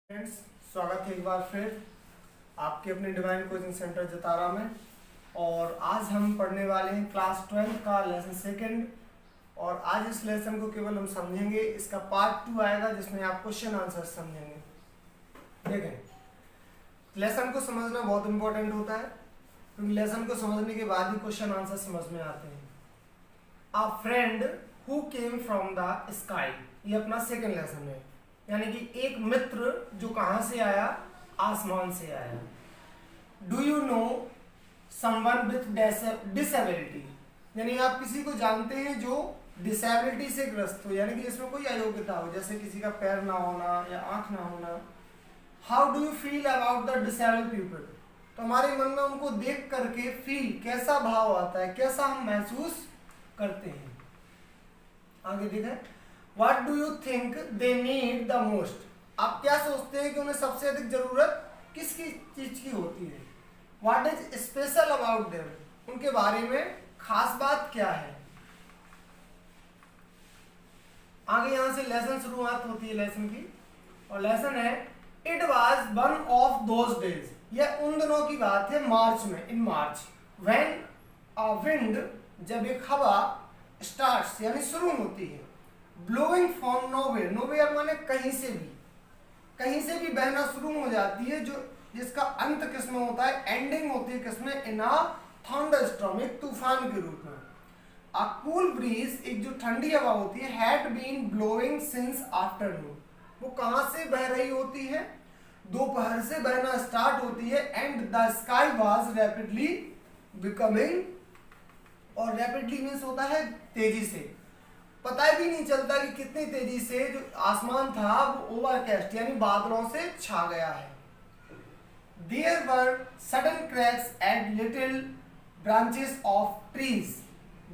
Friends, स्वागत है एक बार फिर आपके अपने डिवाइन कोचिंग सेंटर जतारा में। और आज हम पढ़ने वाले हैं क्लास 12 का लेसन सेकंड। और आज इस लेसन को केवल हम समझेंगे, इसका पार्ट 2 आएगा जिसमें आप क्वेश्चन आंसर समझेंगे। देखें, लेसन को समझना बहुत इंपॉर्टेंट होता है क्योंकि लेसन को समझने के बाद ही क्वेश्चन आंसर समझ में आते हैं। अ friend who came from the sky, ये अपना सेकंड लेसन है। यानी कि एक मित्र जो कहां से आया, आसमान से आया। Do you know someone with disability, यानी आप किसी को जानते हैं जो डिसेबिलिटी से ग्रस्त हो, यानी कि जिसमें कोई अयोग्यता हो, जैसे किसी का पैर ना होना या आंख ना होना। How do you feel about the disabled people, तो हमारे मन में उनको देख करके फील कैसा भाव आता है, कैसा हम महसूस करते हैं। आगे देखें, What do you think they need the most? आप क्या सोचते हैं कि उन्हें सबसे अधिक जरूरत किसकी चीज की होती है? What is special about them? उनके बारे में खास बात क्या है? आगे यहाँ से लेसन शुरुआत होती है लेसन की, और लेसन है It was one of those days. यह उन दिनों की बात है मार्च में, इन मार्च, when a wind, जब एक हवा starts यानी शुरू होती है, ब्लोइंग फ्रॉम नोवेयर, नोवेयर माने कहीं से भी बहना शुरू हो जाती है, जो जिसका अंत किसमें होता है, एंडिंग होती है किसमें, इन अ थंडरस्टॉर्म, एक तूफान के रूप में। अ कूल ब्रीज, एक जो ठंडी हवा होती है, had been blowing since afternoon, वो कहां से बह रही होती है, दोपहर से बहना स्टार्ट होती है। And the sky was rapidly becoming, और रैपिडली मीन्स होता है तेजी से, पता भी नहीं चलता कि कितनी तेजी से जो आसमान था वो ओवरकास्ट यानी बादलों से छा गया है। There were sudden cracks and little branches of trees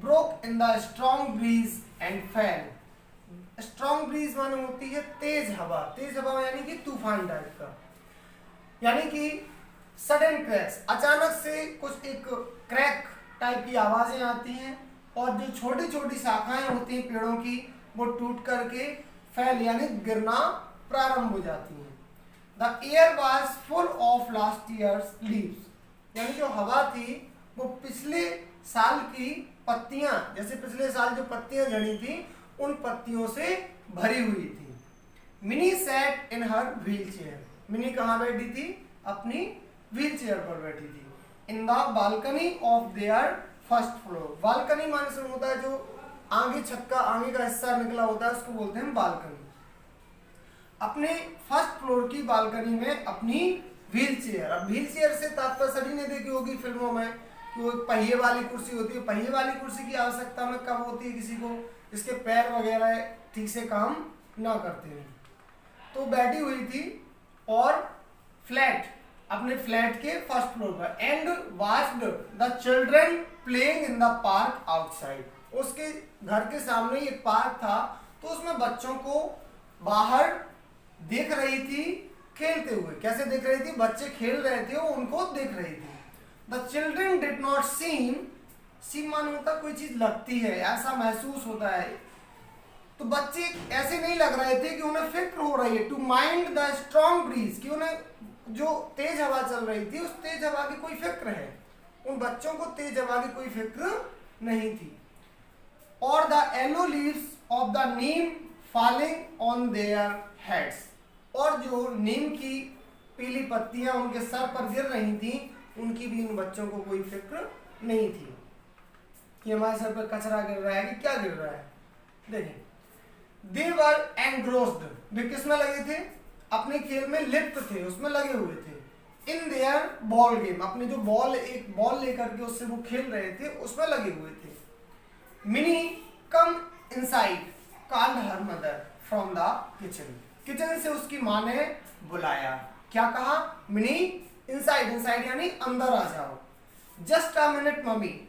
broke in the strong breeze and fell. Strong breeze माने होती है तेज हवा यानी कि तूफान टाइप का, यानी कि सडन क्रैक्स, अचानक से कुछ एक क्रैक टाइप की आवाजें आती हैं, और जो छोटी छोटी शाखाएं होती हैं पेड़ों की, वो टूट करके फैल यानी गिरना प्रारंभ हो जाती हैं। The air was full of last years leaves, यानी जो हवा थी वो पिछले साल की पत्तियां, जैसे पिछले साल जो पत्तियां झड़ी थी उन पत्तियों से भरी हुई थी। Mini sat in her wheel chair, mini कहाँ बैठी थी, अपनी व्हील चेयर पर बैठी थी। In the balcony of their first floor, balcony माने से होता है जो आगे छत का आगे का हिस्सा निकला होता है, उसको बोलते हैं बालकनी। अपने फर्स्ट फ्लोर की बालकनी में अपनी व्हील चेयर, अब व्हील चेयर से तात्पर्य सभी ने देखी होगी फिल्मों में कि वो पहिए वाली कुर्सी होती है। पहिए वाली कुर्सी की आवश्यकता में कब होती है, किसी को जिसके पैर वगैरह ठीक से काम ना करते हैं, तो बैठी हुई थी और फ्लैट, अपने फ्लैट के फर्स्ट फ्लोर पर। And watched the children playing in the park outside, उसके घर के सामने एक पार्क था, तो उसमें बच्चों को बाहर देख रही थी खेलते हुए। कैसे देख रही थी, बच्चे खेल रहे थे, वो उनको देख रही थी। The children did not seem मान होता कोई चीज लगती है, ऐसा महसूस होता है, तो बच्चे ऐसे नहीं लग रहे थे कि उन्हें फिक्र हो रही है। To mind the strong breeze, कि उन्हें जो तेज हवा चल रही थी उस तेज हवा की कोई फिक्र है, उन बच्चों को तेज हवा की कोई फिक्र नहीं थी। और the yellow leaves of the Neem falling on their heads, और जो नीम की पीली पत्तियां उनके सर पर गिर रही थी, उनकी भी उन बच्चों को कोई फिक्र नहीं थी कि हमारे सर पर कचरा गिर रहा है कि क्या गिर रहा है। देखिए, दे वर एनग्रोस्ड, वे किसमें लगे थे, अपने खेल में लिप्त थे, उसमें लगे हुए थे। इन देयर बॉल गेम, अपने जो बॉल, एक बॉल लेकर के उससे वो खेल रहे थे, उसमें लगे हुए थे। Mini come inside called her mother from the kitchen, kitchen से उसकी माँ ने बुलाया, क्या कहा, मिनी इनसाइड, इनसाइड यानी अंदर आ जाओ। Just a minute mummy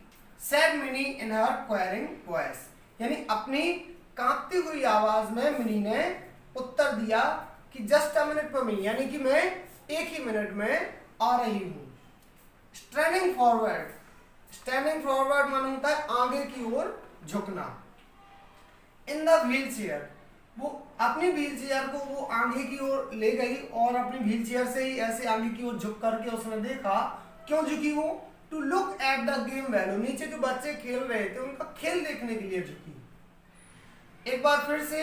said mini in her quarrying voice, यानी अपनी कांपती हुई आवाज में मिनी ने उत्तर दिया कि जस्ट अ मिनट मम्मी, यानी कि मैं एक ही मिनट में आ रही हूं। स्टैंडिंग फॉरवर्ड, स्टैंडिंग फॉरवर्ड माने होता है आगे की ओर झुकना। इन द व्हील चेयर, वो अपनी व्हील चेयर को वो आगे की ओर ले गई और अपनी व्हील चेयर से ही ऐसे आगे की ओर झुक करके उसने देखा। क्यों झुकी वो? To look at the game value, नीचे जो बच्चे खेल रहे थे उनका खेल देखने के लिए झुकी। एक बार फिर से,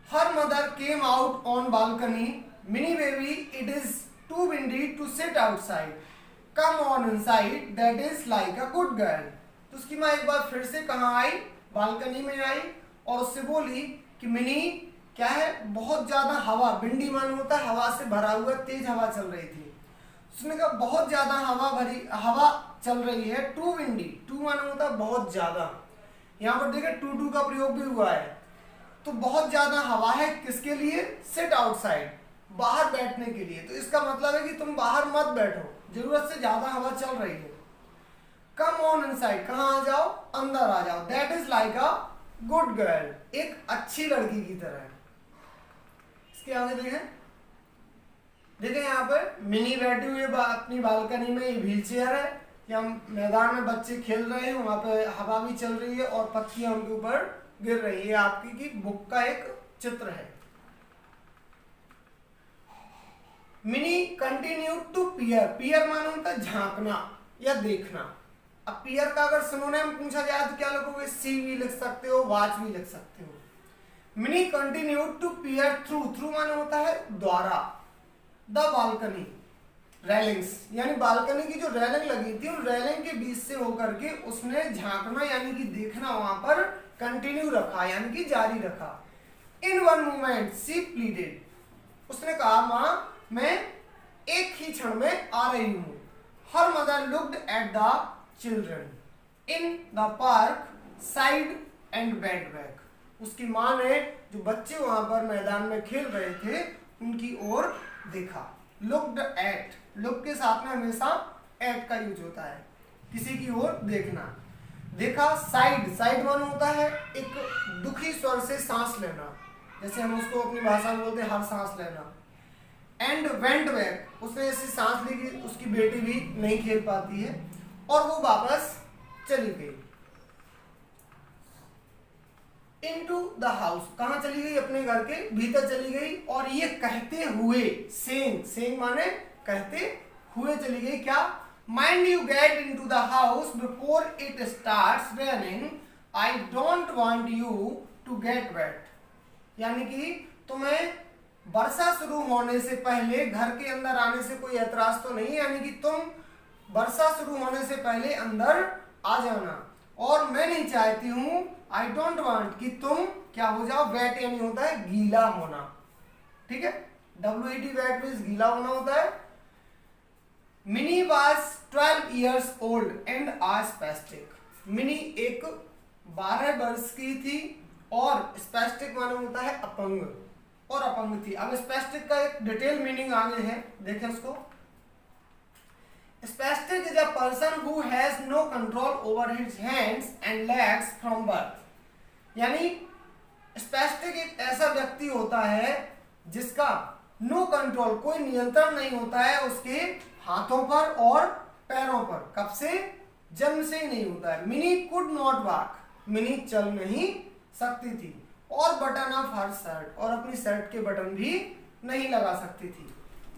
her mother came out on balcony, Mini baby it is too windy to sit outside, come on inside that is like a good girl. तो उसकी माँ एक बार फिर से कहाँ आई? बालकनी में आई और उससे बोली कि मिनी क्या है, बहुत ज्यादा हवा, विंडी मान होता है हवा से भरा हुआ, तेज हवा चल रही थी। उसने कहा बहुत ज्यादा हवा चल रही है, टू विंडी, टू मान होता है बहुत ज्यादा, यहाँ पर देखिए टू टू का प्रयोग भी हुआ है। तो बहुत ज्यादा हवा है किसके लिए? सिट आउटसाइड, बाहर बैठने के लिए। तो इसका मतलब है कि तुम बाहर मत बैठो, जरूरत से ज्यादा हवा चल रही है। कम ऑन इनसाइड, कहाँ आ जाओ? अंदर आ जाओ, that is like a good girl, एक अच्छी लड़की की तरह। इसके आगे देखें यहाँ पर मिनी बैठी हुई है अपनी बालकनी में, ये व्हील चेयर है, यहाँ मैदान में बच्चे खेल रहे हैं, वहां पे हवा भी चल रही है और पत्तियां उनके ऊपर गिर रही है। आपकी की बुक का एक चित्र है। मिनी कंटिन्यू टू पियर, पियर मानो होता है झांकना या देखना। अब पियर का अगर सिनोनिम पूछा जाए तो क्या लिखोगे? सी भी लिख सकते हो, वॉच भी लिख सकते हो। Mini continue to peer through, through माने होता है द्वारा, द बालकनी रेलिंग्स, यानी बालकनी की जो रेलिंग लगी थी उन रेलिंग के बीच से होकर के उसने झांकना यानी कि देखना वहां पर कंटिन्यू रखा, यानी कि जारी रखा। In one moment she pleaded, उसने कहा माँ मैं एक ही क्षण में आ रही हूं। Her mother looked at the children in the park side and went back, उसकी माँ ने जो बच्चे वहां पर मैदान में खेल रहे थे उनकी ओर देखा। लुक्ड एट, लुक के साथ में हमेशा एट का यूज होता है, किसी की ओर देखना। देखा, साइड, साइड वन होता है एक दुखी स्वर से सांस लेना, जैसे हम उसको अपनी भाषा में बोलते हैं हर सांस लेना। एंड वेंट बैक, उसने ऐसी सांस ली कि उसकी बेटी भी नहीं खेल पाती है और वो वापस चली गई। इनटू द हाउस, कहां चली गई? अपने घर के भीतर चली गई और ये कहते हुए, सेइंग, सेइंग माने कहते हुए चली गई क्या? Mind you get into the house before it starts raining, I don't want you to get wet, यानी कि तुम्हें वर्षा शुरू होने से पहले घर के अंदर आने से कोई ऐतराज तो नहीं, यानी कि तुम वर्षा शुरू होने से पहले अंदर आ जाना और मैं नहीं चाहती हूं, आई डोंट वांट, कि तुम क्या हो जाओ? वेट यानी होता है गीला होना, ठीक है, WET वेट मींस गीला होना होता है। Mini was 12 years old and a spastic, Mini एक 12 वर्ष की थी और स्पेस्टिक माने होता है अपंग, और अपंग थी। अब स्पेस्टिक का एक डिटेल मीनिंग आगे है, देखें इसको। Spastic is a person who has no control over his hands and legs from birth, यानी स्पेस्टिक एक ऐसा व्यक्ति होता है जिसका नो कंट्रोल, कोई नियंत्रण नहीं होता है उसके हाथों पर और पैरों पर, कब से? जन्म से ही नहीं होता है। Mini could not woke, mini चल नहीं सकती थी, और बटन ऑफ हर शर्ट, और अपनी शर्ट के बटन भी नहीं लगा सकती थी।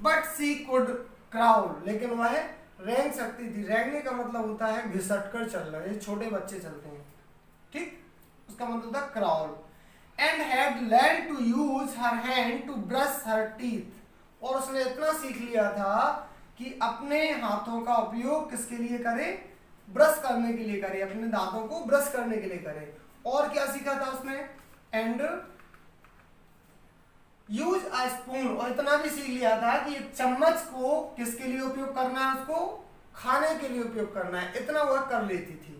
बट सी कुड क्राउल, लेकिन वह रेंग सकती थी। रेंगने का मतलब होता है घिसट कर चलना, ये छोटे बच्चे चलते हैं, ठीक, उसका मतलब होता है crawl. And had learn to use her hand to brush her teeth, और उसने इतना सीख लिया था कि अपने हाथों का उपयोग किसके लिए करे? ब्रश करने के लिए करे, अपने दांतों को ब्रश करने के लिए करे। और क्या सीखा था उसने? एंड यूज अ स्पून, और इतना भी सीख लिया था कि एक चम्मच को किसके लिए उपयोग करना है? उसको खाने के लिए उपयोग करना है, इतना वह कर लेती थी।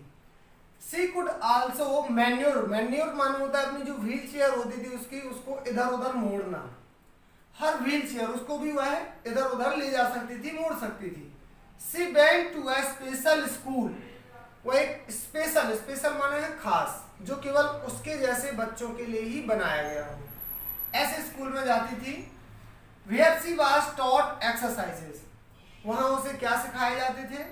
सी कुड आल्सो मैन्योर, मैन्योर माने होता है अपनी जो व्हील चेयर होती थी उसकी, उसको इधर उधर मोड़ना। हर व्हील चेयर उसको भी वह इधर उधर ले जा सकती थी, मोड़ सकती थी। She went to a special school, वो एक स्पेशल, स्पेशल माने है खास, जो केवल उसके जैसे बच्चों के लिए ही बनाया गया हो, ऐसे स्कूल में जाती थी। Where she was taught exercises, वहां उसे क्या सिखाए जाते थे?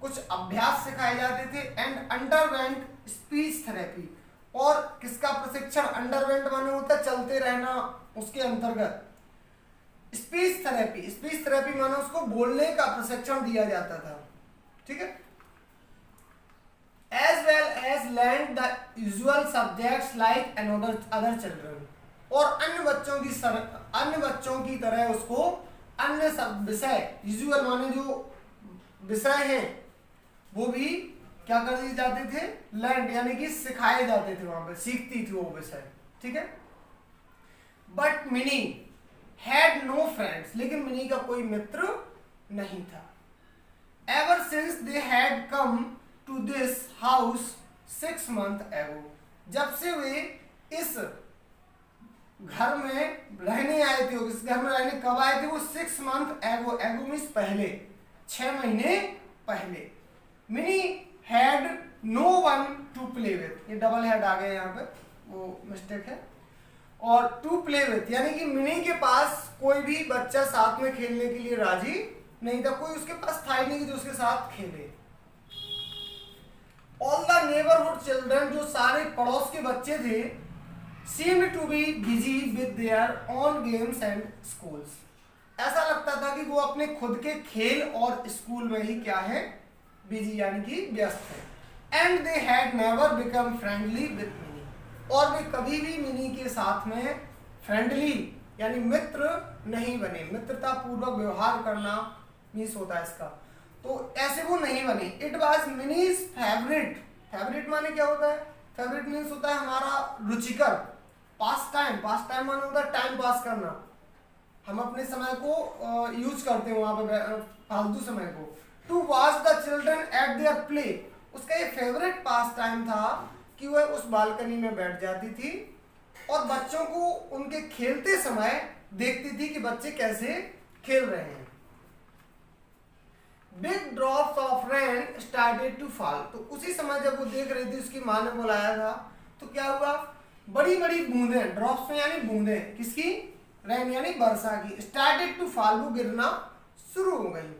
कुछ अभ्यास सिखाए जाते थे। एंड अंडरवेंट स्पीच थेरेपी, और किसका प्रशिक्षण, अंडरवेंट माने होता है चलते रहना, उसके अंतर्गत स्पीच थेरेपी, स्पीच थेरेपी माने उसको बोलने का प्रशिक्षण दिया जाता था, ठीक है। As well as learn the usual subjects like other children, और अन्य बच्चों की तरह उसको अन्य सब विषय, यूजुअल माने जो विषय हैं वो भी क्या कर दिए जाते थे, लर्न यानी कि सिखाए जाते थे, वहां पर सीखती थी वो विषय, ठीक है। But Mini had no friends, लेकिन मिनी का कोई मित्र नहीं था। Ever since they had come to this house 6 months ago, जब से वे इस घर में रहने आए थे, इस घर में रहने कब आए थे वो 6 months ago, एगो मीन्स पहले, 6 महीने पहले। Mini had no one to play with, ये डबल हेड आ गया यहाँ पे, वो मिस्टेक है, और टू प्ले विथ यानी कि मिनी के पास कोई भी बच्चा साथ में खेलने के लिए राजी नहीं था, कोई उसके पास था ही नहीं जो उसके साथ खेले। ऑल द नेबरहुड चिल्ड्रन, जो सारे पड़ोस के बच्चे थे, seemed to be busy with their own games and schools, ऐसा लगता था कि वो अपने खुद के खेल और स्कूल में ही क्या है, बिजी यानी कि व्यस्त है। And they had never become friendly with Minnie, और वे कभी भी मिनी के साथ में फ्रेंडली यानी मित्र नहीं बने, मित्रता पूर्वक व्यवहार करना मीन्स होता है इसका, तो ऐसे वो नहीं बने। It was minis favourite, favourite माने क्या होता है, फेवरेट मीन्स होता है हमारा रुचिकर, पास टाइम, पास टाइम माने होता है टाइम पास करना, हम अपने समय को यूज करते हैं वहां पर फालतू समय को। To watch the children at their play, उसका ये फेवरेट पास टाइम था कि वह उस बालकनी में बैठ जाती थी और बच्चों को उनके खेलते समय देखती थी कि बच्चे कैसे खेल रहे हैं। Big drops of rain started to fall, तो उसी समय जब वो देख रही थी, उसकी माँ ने बुलाया था, तो क्या हुआ, बड़ी बड़ी बूंदें, ड्रॉप्स में यानी बूंदें, किसकी, रेन यानी वर्षा की, स्टार्टेड टू फॉल, वो गिरना शुरू हो गई।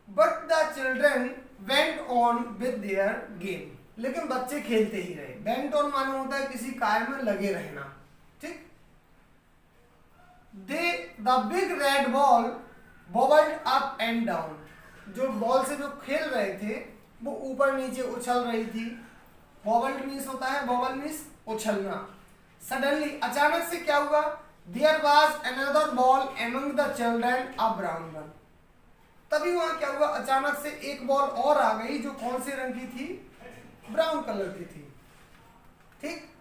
But the children went on with their game, लेकिन बच्चे खेलते ही रहे। वेंट ऑन माने होता है किसी कार्य में लगे रहना, ठीक। They the big red ball bobbled up and down, जो बॉल से जो खेल रहे थे वो ऊपर नीचे उछल रही थी। बॉबल्ड मीन्स होता है, बॉबल मीन्स उछलना। सडनली अचानक से क्या हुआ, there was another ball among the children, a brown one, तभी वहां क्या हुआ, अचानक से एक बॉल और आ गई जो कौन से रंग की थी, ब्राउन कलर की थी, ठीक।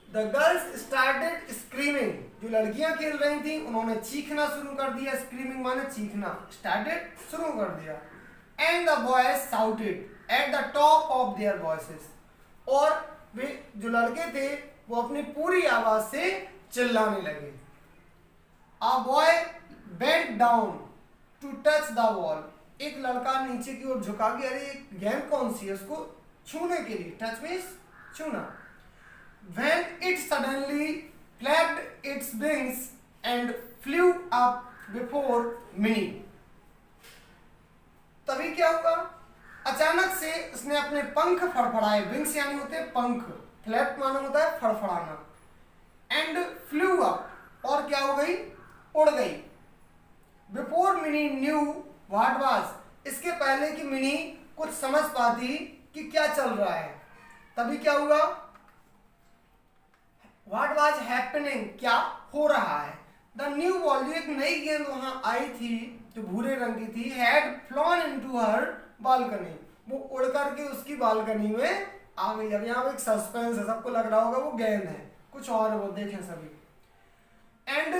द गर्ल्स स्टार्टेड स्क्रीमिंग, जो लड़कियां खेल रही थी उन्होंने चीखना शुरू कर दिया, स्क्रीमिंग माने चीखना, स्टार्टेड शुरू कर दिया। And the boys shouted at the top of their voices, और वे जो लड़के थे वो अपनी पूरी आवाज से चिल्लाने लगे। A boy bent down to touch the wall, एक लड़का नीचे की ओर झुका के, अरे गेंद कौन सी है, उसको छूने के लिए, टच मीन्स छूना। When it suddenly flapped its wings and flew up before Minnie, तभी क्या हुआ, अचानक से उसने अपने पंख फड़फड़ाए, विंग्स यानी होते हैं पंख, फ्लैप माना होता है फड़फड़ाना, एंड फ्लू अप, और क्या हो गई, उड़ गई। Before mini knew what was, इसके पहले कि मिनी कुछ समझ पाती कि क्या चल रहा है, तभी क्या हुआ, व्हाट वाज हैपनिंग, क्या हो रहा है। द न्यू बॉल, जो एक नई गेंद वहां आई थी जो भूरे रंग की थी, had flown into her balcony, वो उड़ करके उसकी बालकनी में आ गई। अब यहाँ पे एक सस्पेंस है, सबको लग रहा होगा वो गेंद है, कुछ और है वो, देखें सभी। And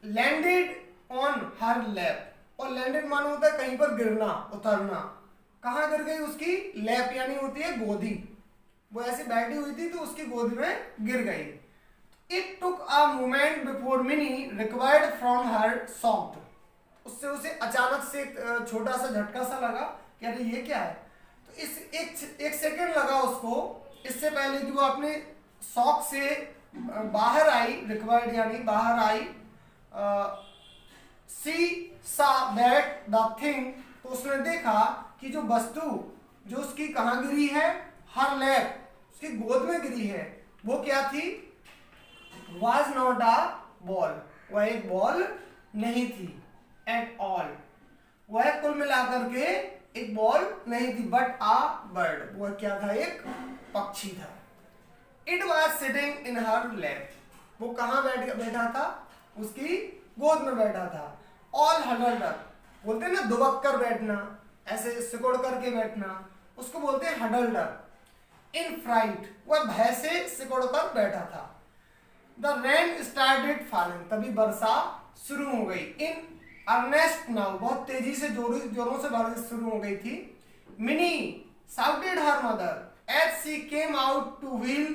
landed on her lap, और लैंडेड माना होता है कहीं पर गिरना, उतरना, कहाँ गिर गई, उसकी लैप यानी होती है गोदी, वो ऐसे बैठी हुई थी तो उसकी गोदी में गिर गई। It took a moment before Minnie recovered from her shock, उससे उसे अचानक से छोटा सा झटका सा लगा कि अरे ये क्या है, तो इस एक सेकंड लगा उसको, इससे पहले कि वो अपने शॉक से बाहर आई, रिकवर्ड यानी बाहर आई। सी सा दैट द थिंग, तो उसने देखा कि जो वस्तु जो उसकी कहाँ गिरी है, हर लैप, उसकी गोद में गिरी है वो क्या थी? was not a ball, वह एक बॉल नहीं थी at all, वह कुल मिलाकर के एक बॉल नहीं थी, बट आ बर्ड, वह क्या था? एक पक्षी था। It was sitting in her lap, वो कहाँ बैठा था? उसकी गोद में बैठा था। ऑल हडल्ड अप, बोलते हैं ना दुबक कर बैठना, ऐसे सिकुड़ करके बैठना, उसको बोलते हैं हडल्ड अप। इन फ्राइट, वह भय से सिकुड़ कर बैठा था। द रेन स्टार्टेड फॉलिंग, तभी वर्षा शुरू हो गई। इन अर्नेस्ट नाउ, बहुत तेजी से जोरों से बारिश शुरू हो गई थी। Mini shouted her mother as she came out to wheel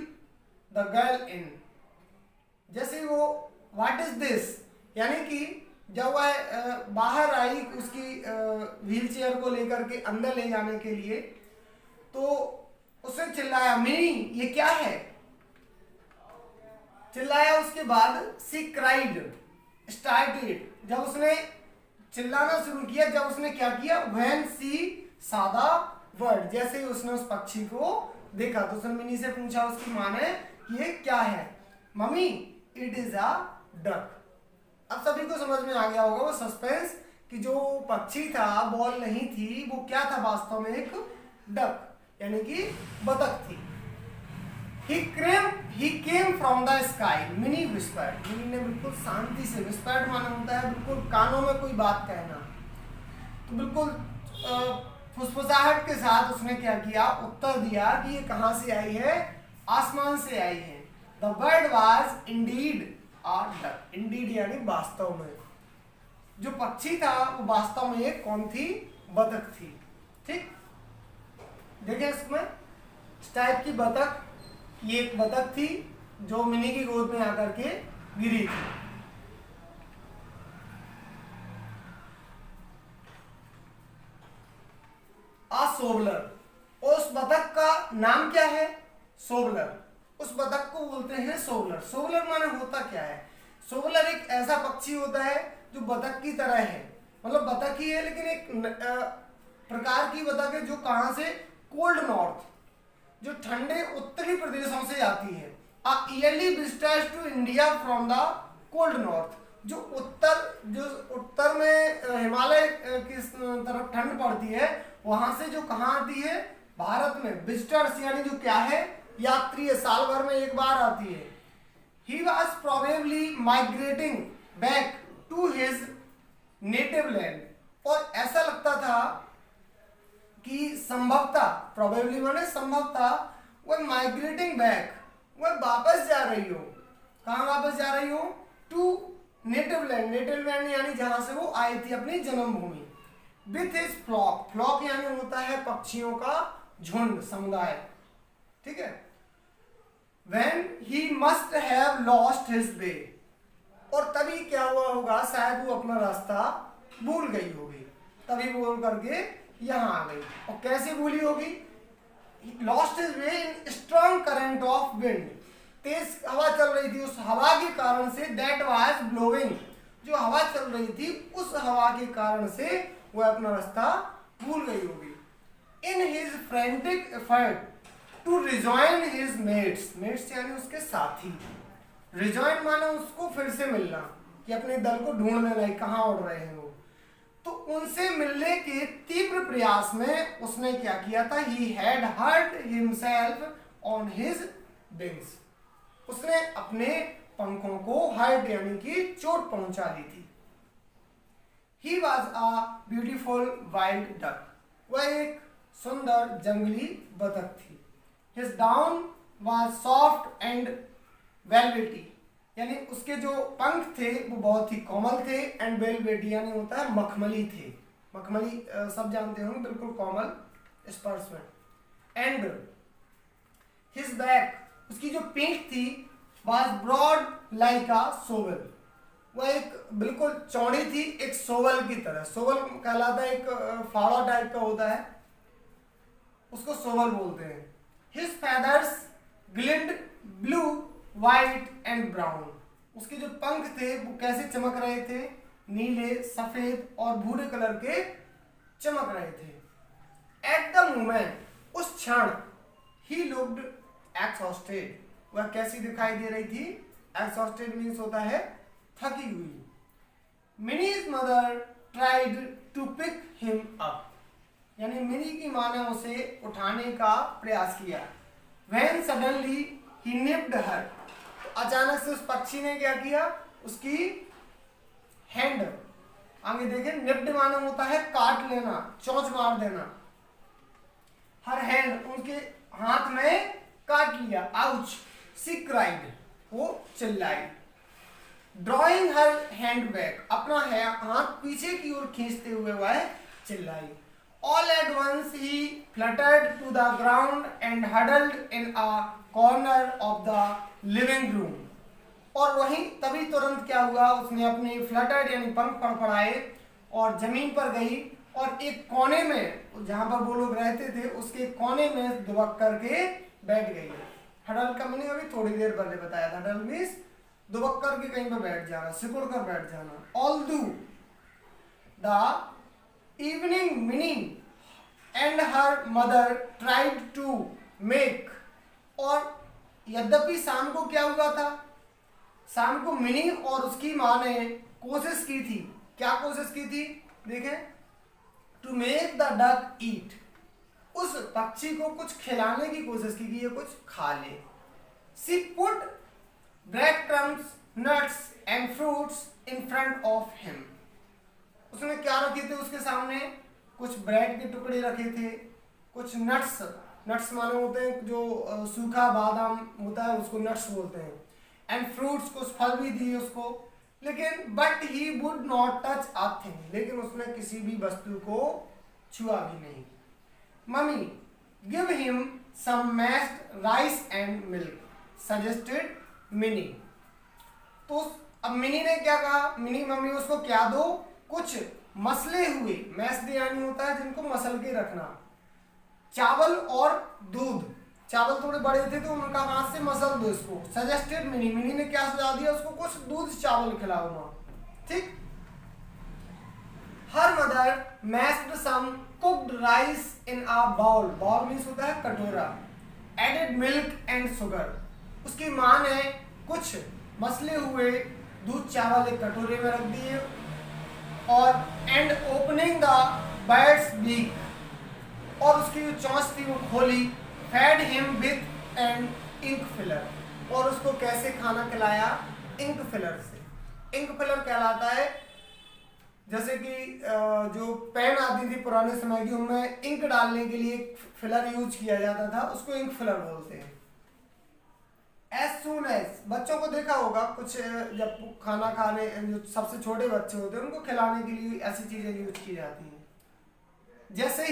the girl in, जैसे वो व्हाट इज दिस, यानी कि जब वह बाहर आई उसकी व्हील चेयर को लेकर के अंदर ले जाने के लिए, तो उसने चिल्लाया मिनी ये क्या है, चिल्लाया। उसके बाद सी क्राइड स्टार्टेड, जब उसने चिल्लाना शुरू किया, जब उसने क्या किया? व्हेन सी सादा वर्ड, जैसे ही उसने उस पक्षी को देखा तो उसने मिनी से पूछा उसकी माँ ने ये क्या है? Mummy it is a duck. अब सभी को समझ में आ गया होगा वो सस्पेंस कि जो पक्षी था बॉल नहीं थी, वो क्या था वास्तव में? एक डक, यानी कि बतख थी। He came from the sky, mini whispered, mini ने बिल्कुल शांति से, whispered माना होता है बिल्कुल कानों में कोई बात कहना, तो बिल्कुल फुसफुसाहट के साथ उसने क्या किया? उत्तर दिया कि ये कहाँ से आई है? आसमान से आई है। The bird was indeed a duck, indeed यानी वास्तव में, जो पक्षी था वो वास्तव में एक कौन थी? बतख थी। ठीक, देखिए इसमें इस टाइप की बतख, ये एक बतख थी जो मिनी की गोद में आकर के गिरी थी। सोबलर, उस बतख का नाम क्या है? सोबलर, उस बतख को बोलते हैं सोबलर। सोबलर माने होता क्या है? सोबलर एक ऐसा पक्षी होता है जो बतख की तरह है, मतलब बतख ही है लेकिन एक प्रकार की बतख है जो कहां से? कोल्ड नॉर्थ, जो ठंडे उत्तरी प्रदेशों से आती है। Early visitors to India from the cold north, जो उत्तर में हिमालय की तरफ ठंड पड़ती है, वहां से जो कहाँ आती है? भारत में। विजिटर्स यानी जो क्या है? यात्री है, साल भर में एक बार आती है। He was probably migrating back to his native land, और ऐसा लगता था कि संभवतः, प्रोबेबली माने संभवतः, वह माइग्रेटिंग बैक, वह वापस जा रही हो। कहाँ वापस जा रही हो? To native land, native land यानी जहां से वो आई थी, अपनी जन्मभूमि। विथ हिज फ्लॉक, फ्लॉक यानी होता है पक्षियों का झुंड, समुदाय। ठीक है। When he must have lost his way, और तभी क्या हुआ होगा? शायद वो अपना रास्ता भूल गई होगी, तभी बोल करके यहां आ गई। और कैसे भूली होगी? Lost his way in strong current of wind, तेज हवा चल रही थी, उस हवा के कारण से, दैट वाज ब्लोइंग, जो हवा चल रही थी उस हवा के कारण से वह अपना रास्ता भूल गई होगी। In his frantic effort to rejoin his mates, mates यानी उसके साथी, रिजॉइन माना उसको फिर से मिलना, कि अपने दल को ढूंढने लगे कहाँ उड़ रहे हैं वो। तो उनसे मिलने के तीव्र प्रयास में उसने क्या किया था? He had hurt himself on his wings, उसने अपने पंखों को हर्ट यानी कि चोट पहुंचा ली थी। He was a beautiful wild duck, वह एक सुंदर जंगली बतख थी। His down was soft and velvety, यानी उसके जो पंख थे वो बहुत ही कोमल थे, एंड वेलवेटी यानी होता है मखमली थे। मखमली सब जानते होंगे, बिल्कुल कोमल स्पर्श में। एंड हिज बैक, उसकी जो पीठ थी, वॉज ब्रॉड लाइक अ सोवल, वह एक बिल्कुल चौड़ी थी, एक सोवल की तरह। सोवल कहलाता है एक फाड़ा टाइप का होता है, उसको सोवल बोलते हैं। His feathers glinted blue, white and brown, उसके जो पंख थे वो कैसे चमक रहे थे? नीले, सफेद और भूरे कलर के चमक रहे थे। एट द मोमेंट, उस क्षण, ही लुक्ड exhausted, वह कैसी दिखाई दे रही थी? Exhausted मीन्स होता है थकी हुई। Mini's mother tried to pick him up, यानी मिनी की माँ ने उसे उठाने का प्रयास किया। When suddenly he nipped her, तो अचानक से उस पक्षी ने क्या किया? उसकी हैंड, आगे देखें, निप्ड माने होता है काट लेना, चोंच मार देना। हर हैंड, उनके हाथ में काट लिया। आउच, सी क्राइड, वो चिल्लाई। ड्रॉइंग हर हैंड बैक, अपना हाथ पीछे की ओर खींचते हुए वह चिल्लाई। All at once he fluttered to the ground and huddled in a corner of the living room. और वहीं तभी तुरंत क्या हुआ? उसने अपने फ्लटर्ड यानी पंख फड़फड़ाए और जमीन पर गई और एक कोने में, जहां पर वो लोग रहते थे उसके कोने में दुबक करके बैठ गई। हडल का मीनिंग अभी थोड़ी देर पहले बताया था। हडल मीन्स दुबक करके कहीं पर बैठ जाना, सिकुड़ कर बैठ जाना। Although the evening Minnie and her mother tried to make, और यद्यपि शाम को क्या हुआ था? शाम को मिनी और उसकी माँ ने कोशिश की थी। क्या कोशिश की थी? देखें, टू मेक द डक ईट, उस पक्षी को कुछ खिलाने की कोशिश की कि ये कुछ खा ले। She put bread crumbs, nuts and fruits in front of him, उसने क्या रखे थे उसके सामने? कुछ ब्रेड के टुकड़े रखे थे, कुछ नट्स, नट्स माने होते हैं जो सूखा बादाम होता है उसको नट्स बोलते हैं, एंड फ्रूट्स, कुछ फल भी दिए उसको। लेकिन but he would not touch a thing, लेकिन उसने किसी भी वस्तु को छुआ भी नहीं। Mummy give him some mashed rice and milk, suggested Mini. तो अब मिनी ने क्या कहा? मिनी, मम्मी उसको क्या दो? कुछ मसले हुए, मैश यानी होता है जिनको मसल के रखना, चावल और दूध। चावल थोड़े बड़े थे तो उनका हाथ से मसल दो इसको। सजेस्टेड मिनी, मिनी ने क्या सुझाव दिया? उसको कुछ दूध चावल खिलाओ माँ, ठीक। Her mother mashed some cooked rice in a bowl, bowl means होता है कटोरा, एडेड मिल्क एंड शुगर, उसकी माँ ने कुछ मसले हुए दूध चावल एक कटोरे में रख दिए, और and opening the bird's beak, और उसकी जो चोंच थी वो खोली। Fed him with an ink filler, और उसको कैसे खाना खिलाया? इंक फिलर से। इंक फिलर कहलाता है, जैसे कि जो पेन आती थी पुराने समय की, उनमें इंक डालने के लिए फिलर यूज किया जाता था, उसको इंक फिलर बोलते हैं। एज सून एज, बच्चों को देखा होगा कुछ, जब खाना खाने, जो सबसे छोटे बच्चे होते हैं उनको खिलाने के लिए ऐसी चीजें यूज की जाती हैं। जैसे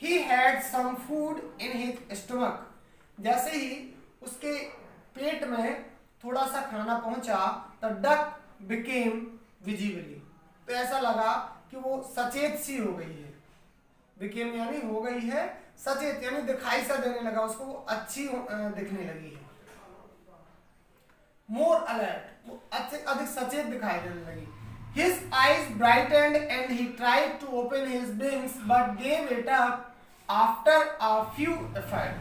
ही had some food in his stomach, जैसे ही उसके पेट में थोड़ा सा खाना पहुंचा, द डक बिकेम विजिबली, तो ऐसा लगा कि वो सचेत सी हो गई है। बिकेम यानी हो गई है, सचेत यानी दिखाई सा देने लगा, उसको वो अच्छी दिखने लगी है। मोर अलर्ट, वो अधिक सचेत दिखाई देने लगी। His eyes brightened and he tried to open his wings but gave it up after a few efforts.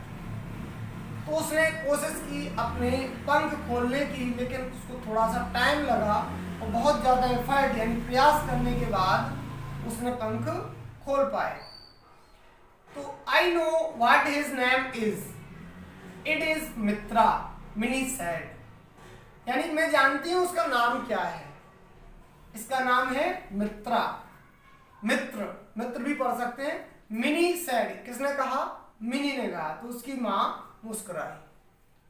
तो उसने कोशिश की अपने पंख खोलने की, लेकिन उसको थोड़ा सा टाइम लगा और बहुत ज़्यादा एफर्ट यानी प्रयास करने के बाद उसने पंख खोल पाए। तो I know what his name is. It is Mitra, mini said. यानी मैं जानती हूं उसका नाम क्या है, इसका नाम है मित्रा, मित्र, मित्र भी पढ़ सकते हैं। मिनी सेड, किसने कहा? मिनी ने कहा, तो उसकी माँ मुस्कुराई।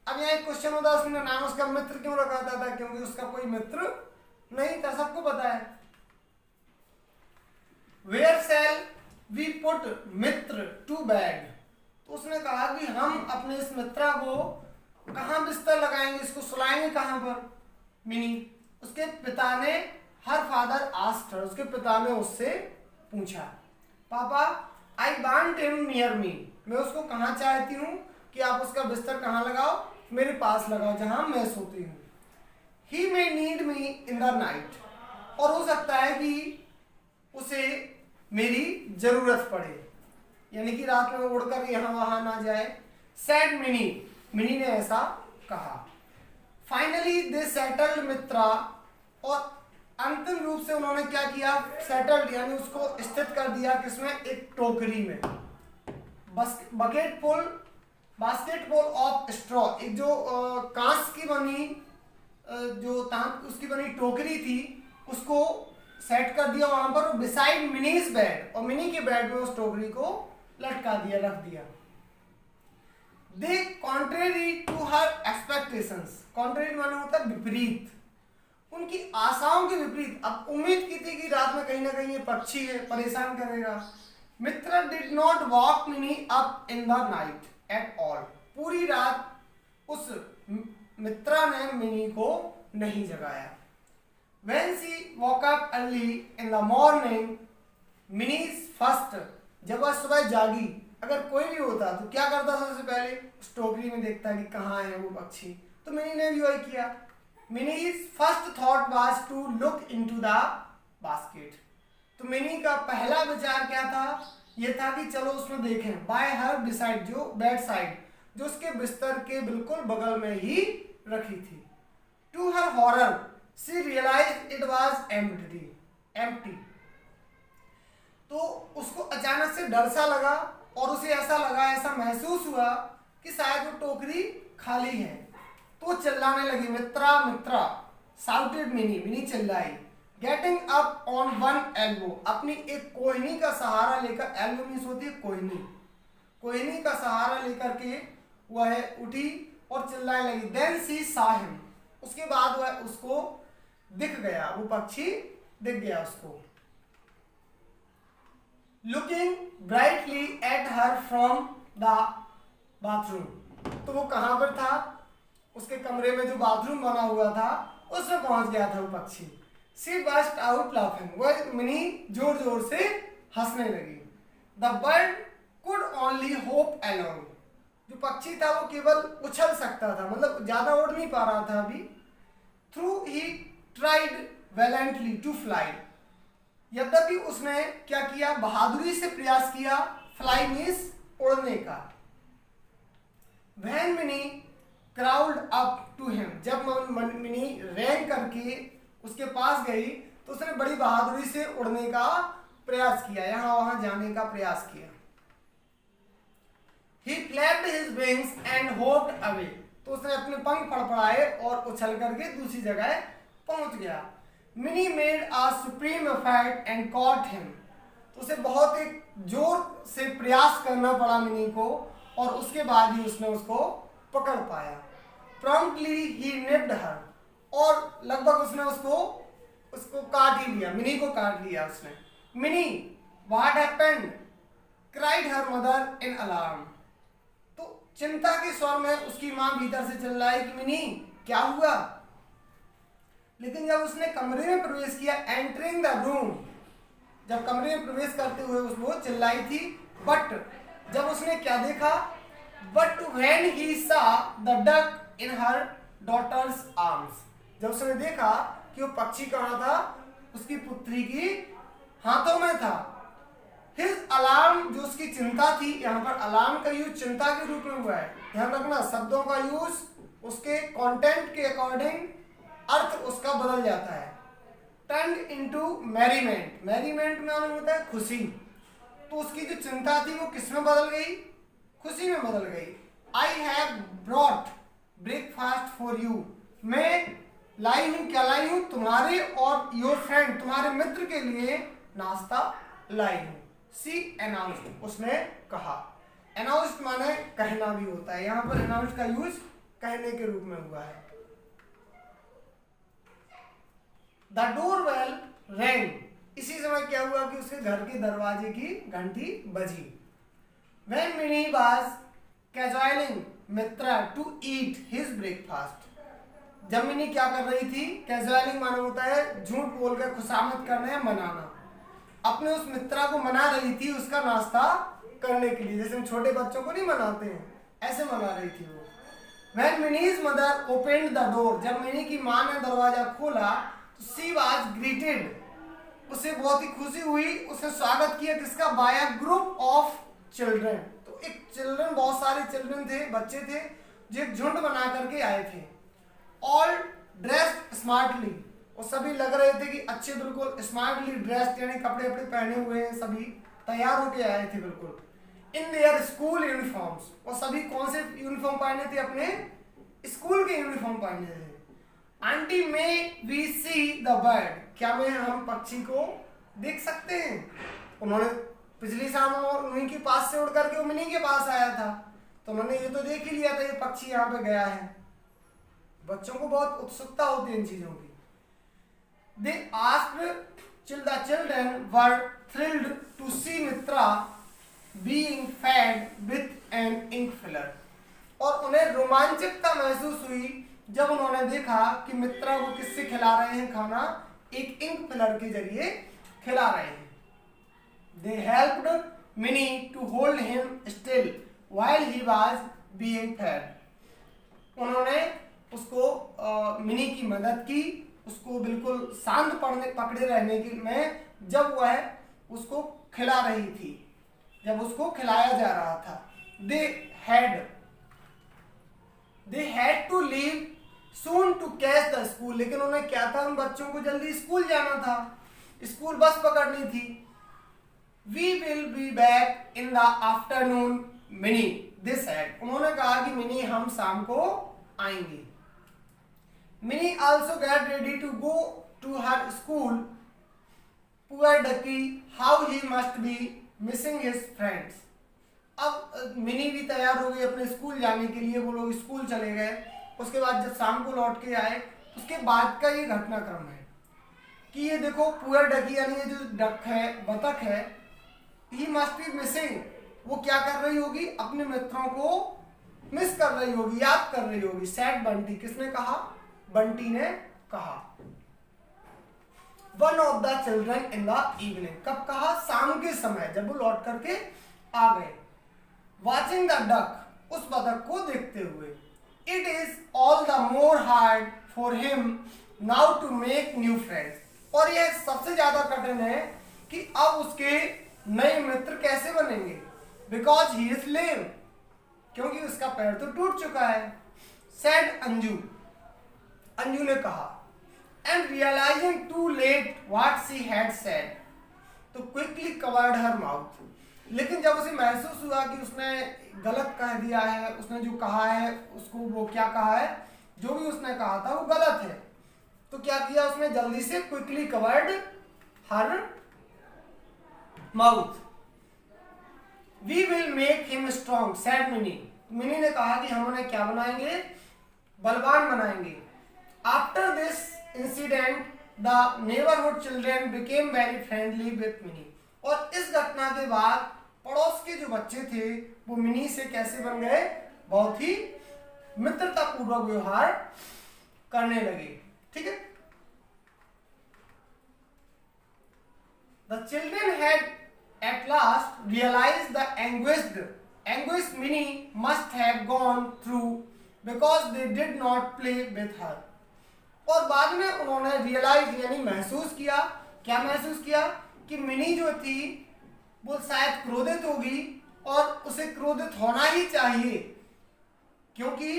अब यहाँ एक क्वेश्चन होता है, उसने नाम उसका मित्र क्यों रखा था? क्योंकि उसका कोई मित्र नहीं था, सबको पता है। Where shall we put Mitra to bed, तो उसने कहा कि हम अपने इस मित्रा को कहाँ बिस्तर लगाएंगे, इसको सुलाएंगे कहाँ पर? मिनी, उसके पिता ने, हर फादर आस्क्ड हर, उसके पिता ने उससे पूछा, पापा I want him near me, मैं उसको कहाँ चाहती हूँ कि आप उसका बिस्तर कहाँ लगाओ? मेरे पास लगाओ जहाँ मैं सोती हूँ। He may need me in the night, और हो सकता है कि उसे मेरी जरूरत पड़े, यानी कि रात में उड़कर यहाँ वहाँ ना जाए। सैड मिनी, मिनी ने ऐसा कहा। फाइनली दे सेटल्ड मित्रा, और अंतिम रूप से उन्होंने क्या किया, सेटल्ड यानी उसको स्थित कर दिया किसमें, एक टोकरी में। बास्केटबॉल ऑफ स्ट्रॉ, एक जो कांच की बनी उसकी बनी टोकरी थी उसको सेट कर दिया वहां पर, बिसाइड मिनीज बेड, और मिनी के बेड में उस टोकरी को लटका दिया, रख दिया। They contrary to her expectations, contrary माने होता है विपरीत, उनकी आशाओं के विपरीत। अब उम्मीद की थी कि रात में कहीं ना कहीं ये पक्षी है, परेशान करेगा। Mitra did not woke Mini up in the night at all, पूरी रात उस मित्रा ने मिनी को नहीं जगाया। When she woke up early in the morning, मिनी's first, जब वह सुबह जागी, अगर कोई भी होता तो क्या करता, सबसे पहले उस टोकरी में देखता कि कहाँ है वो पक्षी, तो मिनी ने भी वही किया। मिनी's first thought was to look into the basket, तो मिनी का पहला विचार क्या था, ये था कि चलो उसमें देखें। बाय हर बिसाइड, जो बेड साइड, जो उसके बिस्तर के बिल्कुल बगल में ही रखी थी। To her horror she realise it was empty, तो उसको अचानक से डर सा लगा और उसे ऐसा लगा, ऐसा महसूस हुआ कि शायद वो टोकरी खाली है। तो चिल्लाने लगी, मित्रा मित्रा, साउटेड मिनी चिल्लाई। Getting up on one elbow, अपनी एक कोहनी का सहारा लेकर, एल्बो मीन्स होती है कोहनी, कोहनी का सहारा लेकर के वह उठी और चिल्लाने लगी। देन शी सॉ हिम, उसके बाद वह उसको दिख गया, वो पक्षी दिख गया उसको। Looking brightly at her from the bathroom, तो वो कहां पर था, उसके कमरे में जो बाथरूम बना हुआ था उसमें पहुंच गया था वो पक्षी। शी बर्स्ट आउट लाफिंग, वह मिनी जोर जोर से हंसने लगी। The bird could only hope along, जो पक्षी था वो केवल उछल सकता था, मतलब ज्यादा उड़ नहीं पा रहा था अभी। Though he tried valiantly to fly, यद्यपि उसने क्या किया, बहादुरी से प्रयास किया, फ्लाई मीन्स उड़ने का। When Minnie crawled up to him, जब मिनी रैंक करके उसके पास गई तो उसने बड़ी बहादुरी से उड़ने का प्रयास किया, यहां वहां जाने का प्रयास किया। He flapped his wings and hopped away, तो उसने अपने पंख फड़फड़ाए और उछल करके दूसरी जगह पहुंच गया। Mini made a supreme effort and cot him, तो उसे बहुत एक जोर से प्रयास करना पड़ा मिनी को, और उसके बाद ही उसने उसको पकड़ पाया। Promptly he nipped her, और लगभग उसने उसको काट ही लिया, मिनी को काट लिया उसने। Mini what happened, cried her mother in alarm, तो चिंता के स्वर में उसकी मां भीतर से चिल्लाई कि मिनी क्या हुआ। लेकिन जब उसने कमरे में प्रवेश किया, एंटरिंग द रूम, जब कमरे में प्रवेश करते हुए वो चिल्लाई थी, बट जब उसने क्या देखा, but when he saw the duck in her daughter's arms, जब उसने देखा कि वो पक्षी कहाँ था, उसकी पुत्री की हाथों में था। हिज अलार्म, जो उसकी चिंता थी, यहाँ पर अलार्म का यूज चिंता के रूप में हुआ है, ध्यान रखना, शब्दों का यूज उसके कंटेंट के अकॉर्डिंग अर्थ उसका बदल जाता है। टर्न इनटू मैरीमेंट, मैरीमेंट में होता है खुशी, तो उसकी जो चिंता थी वो किस में बदल गई, खुशी में बदल गई। I have brought breakfast for you, मैं लाई हूं, क्या लाई हूं, तुम्हारे और योर फ्रेंड, तुम्हारे मित्र के लिए नाश्ता लाई हूं। सी अनाउंस्ड, उसने कहा। अनाउंस्ड माने कहना भी होता है, यहां पर अनाउंस्ड का यूज कहने के रूप में हुआ है। द डोर बेल रैंग, इसी समय क्या हुआ कि उसके घर के दरवाजे की घंटी बजी। When Minnie was cajoling Mitra to eat his breakfast, जब मिनी क्या कर रही थी, कैजुअलिंग माना होता है झूठ बोलकर खुशामद करना या मनाना, अपने उस मित्रा को मना रही थी उसका नाश्ता करने के लिए, जैसे हम छोटे बच्चों को नहीं मनाते हैं, ऐसे मना रही थी वो। When Minnie's mother opened the door, जब मिनी की माँ ने दरवाजा खोला तो she was greeted, उसे बहुत ही खुशी हुई, उसने स्वागत किया किसका, by a group of children, तो एक चिल्ड्रन, बहुत सारे चिल्ड्रन थे, बच्चे थे, जो एक झुंड बना करके आए थे। ऑल ड्रेस्ड स्मार्टली, और सभी लग रहे थे कि अच्छे बिल्कुल स्मार्टली ड्रेस्ड, यानी कपड़े अपने पहने हुए हैं, सभी तैयार होके आए थे बिल्कुल। इन देयर स्कूल यूनिफॉर्म्स, और सभी कौन से यूनिफॉर्म पहने थे? अपने स्कूल के यूनिफॉर्म पहने थे। आंटी में वी सी द बर्ड, क्या में हम पक्षी को देख सकते हैं? उन्होंने पिछली शाम उन्हीं के पास से उड़ करके वो मिनी के पास आया था, तो उन्होंने ये तो देख ही लिया था ये पक्षी यहाँ पे गया है। बच्चों को बहुत उत्सुकता होती है इन चीजों की। They asked till the children were thrilled to see Mitra being fed with an ink filler, और उन्हें रोमांचकता महसूस हुई जब उन्होंने देखा कि मित्रा को किससे खिला रहे हैं खाना? एक इंक फिलर के जरिए खिला रहे हैं। They helped Minnie to hold him still while he was being fed. उन्होंने उसको मिनी की मदद की, उसको बिल्कुल शांत पकड़े रहने की में, जब वह उसको खिला रही थी, जब उसको खिलाया जा रहा था। They had to leave soon to catch the school, लेकिन उन्हें क्या था? उन बच्चों को जल्दी स्कूल जाना था, स्कूल बस पकड़नी थी। We will be back in the afternoon, Minnie, they said. उन्होंने कहा कि मिनी हम शाम को आएंगे। Minnie also got ready to go to her school. Poor ducky, how he must be missing his friends. अब मिनी भी तैयार हो गई अपने स्कूल जाने के लिए, वो लोग स्कूल चले गए। उसके बाद जब शाम को लौट के आए, उसके बाद का ये घटनाक्रम है कि ये देखो पुअर डकी, यानी ये जो डक है, बतख है, ही मस्ट बी मिसिंग, वो क्या कर रही होगी? अपने मित्रों को मिस कर रही होगी, याद कर रही होगी। सैड बंटी, किसने कहा? बंटी ने कहा। One of the children in the evening, कब कहा? शाम के समय, जब वो लौट करके आ गए। वॉचिंग द डक, उस बतख को देखते हुए। It is all the more hard for him now to make new friends, और यह सबसे ज्यादा कठिन है कि अब उसके नए मित्र कैसे बनेंगे? बिकॉज ही इज लेम, क्योंकि उसका पैर तो टूट चुका है। सैड अंजू, अंजू ने कहा। And realising too late what she had said, तो क्विकली कवर्ड हर माउथ, लेकिन जब उसे महसूस हुआ कि उसने गलत कह दिया है, उसने जो कहा है उसको, वो क्या कहा है, जो भी उसने कहा था वो गलत है, तो क्या किया उसने? जल्दी से quickly covered her mouth. We will make him strong, said Minnie, Minnie ने कहा कि हम उन्हें क्या बनाएंगे? बलवान बनाएंगे। After this incident the neighbourhood children became very friendly with Minnie, और इस घटना के बाद पड़ोस के जो बच्चे थे वो मिनी से कैसे बन गए? बहुत ही मित्रतापूर्वक व्यवहार करने लगे। ठीक है। The children had at last realized the anguished Minnie must have gone through because they did not play with her. और बाद में उन्होंने रियलाइज, यानी महसूस किया, क्या महसूस किया? कि मिनी जो थी वो शायद क्रोधित होगी, और उसे क्रोधित होना ही चाहिए, क्योंकि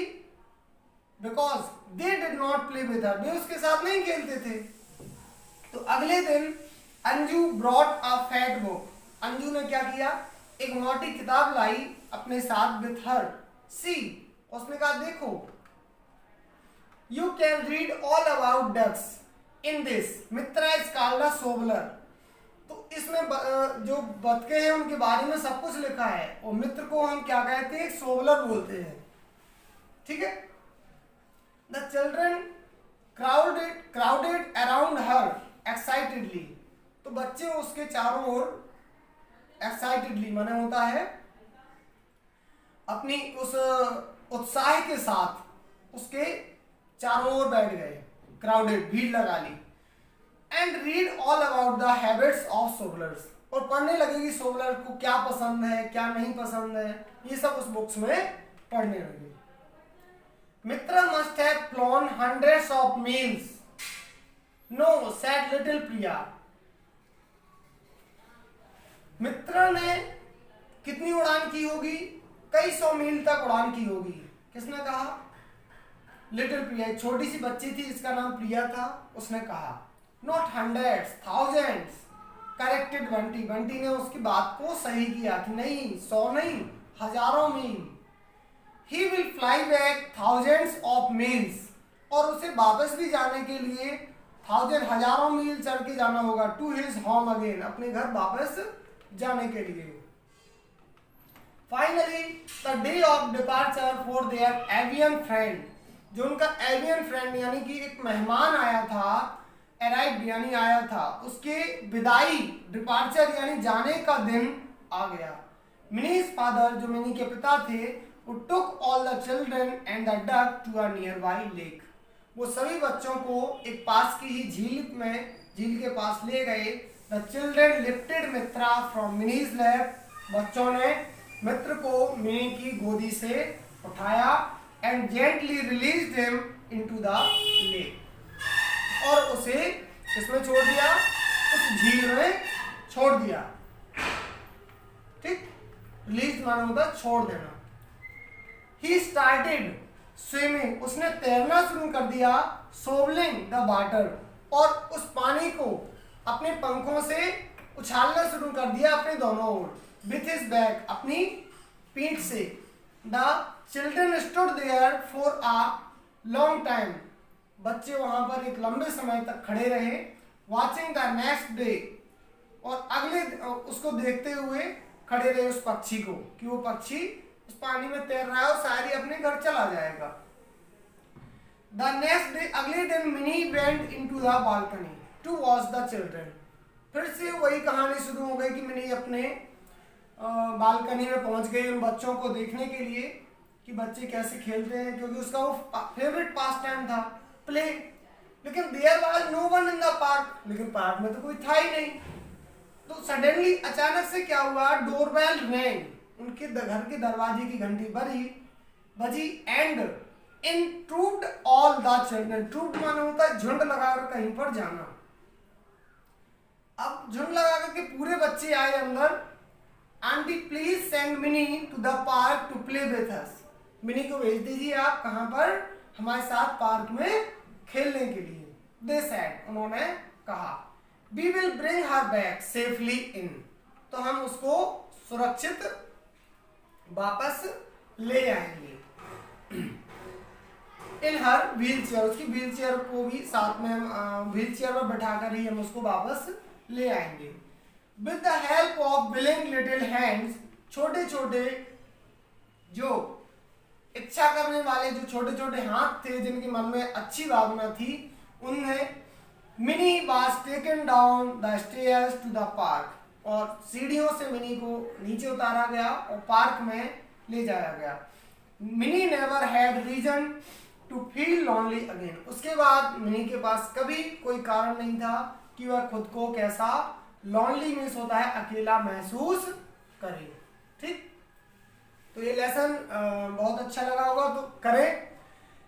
because they did not play with her, वे उसके साथ नहीं खेलते थे। तो अगले दिन Anju brought a fat book, Anju ने क्या किया? एक मोटी किताब लाई अपने साथ विथ हर। सी, उसने कहा देखो, you can read all about ducks in this, Mitra is called a shoveler, तो इसमें जो बतखे हैं उनके बारे में सब कुछ लिखा है, और मित्र को हम क्या कहते हैं? सोबलर बोलते हैं। ठीक है। The children crowded around her excitedly, तो बच्चे उसके चारों ओर एक्साइटेडली माने होता है अपनी उस उत्साह के साथ उसके चारों ओर बैठ गए, क्राउडेड, भीड़ लगा ली। And read all about the habits of shovelers, और पढ़ने लगे कि सोबलर को क्या पसंद है, क्या नहीं पसंद है, ये सब उस बुक्स में पढ़ने लगे। Mitra must have flown hundreds of miles, no said little Priya, Mitra ने कितनी उड़ान की होगी? कई 100 मील तक उड़ान की होगी। किसने कहा? लिटिल प्रिया, एक छोटी सी बच्ची थी, इसका नाम प्रिया था, उसने कहा। Not hundreds, thousands, corrected Bunty, Bunty ने उसकी बात को सही किया कि नहीं 100 नहीं, हजारों मील। He will fly back thousands of miles, और उसे वापस भी जाने के लिए हजारों मील चढ़ के जाना होगा। टू हिज होम अगेन, अपने घर वापस जाने के लिए। Finally the day of departure for their avian friend, जो उनका एवियन फ्रेंड यानी कि एक मेहमान आया था, अराइव्ड यानी आया था, उसके विदाई, डिपार्चर यानी जाने का दिन आ गया। मिनीज फादर, जो मिनी के पिता थे, वो took all the children and the duck to a nearby lake, वो सभी बच्चों को एक पास की ही झील के पास ले गए। The children lifted Mitra from minis lap, बच्चों ने मित्र को मिनी की गोदी से उठाया and gently released him into the lake, और उसे किसमें छोड़ दिया? उस झील में छोड़ दिया। ठीक, रिलीज माना होता छोड़ देना। ही स्टार्टेड स्विमिंग, उसने तैरना शुरू कर दिया। सोवलिंग द वाटर, और उस पानी को अपने पंखों से उछालना शुरू कर दिया अपने दोनों ओर। विथ हिज बैक, अपनी पीठ से। The children stood there for a long time, बच्चे वहां पर एक लंबे समय तक खड़े रहे। वॉचिंग द नेक्स्ट डे, और अगले उसको देखते हुए खड़े रहे उस पक्षी को, कि वो पक्षी उस पानी में तैर रहा है और शायद ही अपने घर चला जाएगा। द नेक्स्ट डे, अगले दिन Minnie went into the balcony to watch the children, फिर से वही कहानी शुरू हो गई कि मिनी अपने बालकनी में पहुंच गई उन बच्चों को देखने के लिए कि बच्चे कैसे खेलते हैं, क्योंकि उसका वो फेवरेट पास टाइम था प्ले। लेकिन there was no one in the park, लेकिन पार्क में तो कोई था ही नहीं। तो सडनली अचानक से क्या हुआ? डोरबेल रैंग, उनके घर के दरवाजे की घंटी बजी and in trooped all the children. Trooped माना होता है झुंड लगाकर कहीं पर जाना। अब झुंड लगाकर के पूरे बच्चे आए अंदर। Aunty please send Minnie to the park to play with us, Minnie को भेज दीजिए आप कहां पर? हमारे साथ पार्क में खेलने के लिए। दे सेड, उन्होंने कहा। We will bring her back safely in, तो हम उसको सुरक्षित वापस ले आएंगे। इन हर व्हील चेयर, उसकी व्हील चेयर को भी साथ में हम व्हील चेयर पर बैठाकर ही हम उसको वापस ले आएंगे। With the help of willing little hands, छोटे छोटे जो इच्छा करने वाले जो छोटे छोटे हाथ थे, जिनके मन में अच्छी भावना थी, उनने Minnie was taken down the stairs to the park, और सीढ़ियों से मिनी को नीचे उतारा गया और पार्क में ले जाया गया। Minnie never had reason to feel lonely again, उसके बाद मिनी के पास कभी कोई कारण नहीं था कि वह खुद को कैसा लॉनली मीन्स होता है अकेला महसूस करे। ठीक, तो ये लेसन बहुत अच्छा लगा होगा तो करें,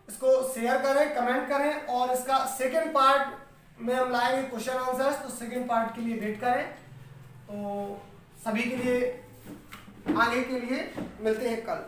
इसको शेयर करें, कमेंट करें, और इसका सेकंड पार्ट में हम लाएंगे क्वेश्चन आंसर्स, तो सेकंड पार्ट के लिए वेट करें। तो सभी के लिए आगे के लिए मिलते हैं कल।